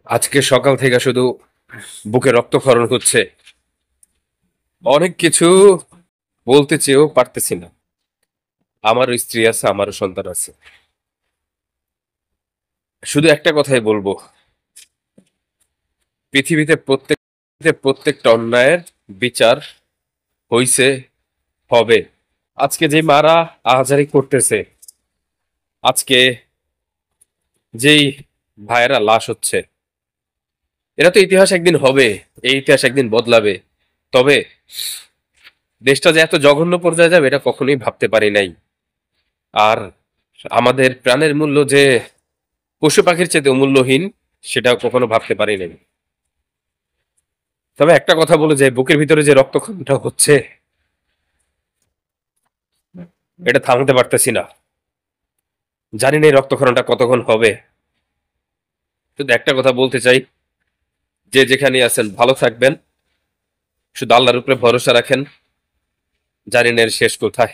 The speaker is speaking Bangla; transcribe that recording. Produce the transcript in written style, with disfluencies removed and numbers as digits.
আজকে সকাল থেকে শুধু বুকে রক্তক্ষরণ হচ্ছে। অনেক কিছু বলতে চেয়েও পারতেছি না। আমারও স্ত্রী আছে, আমারও সন্তান আছে। শুধু একটা কথাই বলবো, পৃথিবীতে প্রত্যেকটা অন্যায়ের বিচার হইছে, হবে। আজকে যে মারা আহাজারি করতেছে, আজকে যেই ভাইয়েরা লাশ হচ্ছে, এরা তো ইতিহাস একদিন হবে, এই ইতিহাস একদিন বদলাবে। তবে দেশটা যে এত জঘন্য পর্যায়ে যাবে এটা কখনোই ভাবতে পারি নাই। আর আমাদের প্রাণের মূল্য যে পশু পাখির চেয়ে মূল্যহীন, সেটাও কখনো ভাবতে পারি নাই। তবে একটা কথা বলে যে বুকের ভিতরে যে রক্তক্ষরণটা হচ্ছে, এটা থামাতে পারতেছি না। জানি না এই রক্তক্ষরণটা কতক্ষণ হবে। শুধু একটা কথা বলতে চাই, যে যেখানে আছেন ভালো থাকবেন, শুধু আল্লাহর উপরে ভরসা রাখেন। জানি না এর শেষ কোথায়।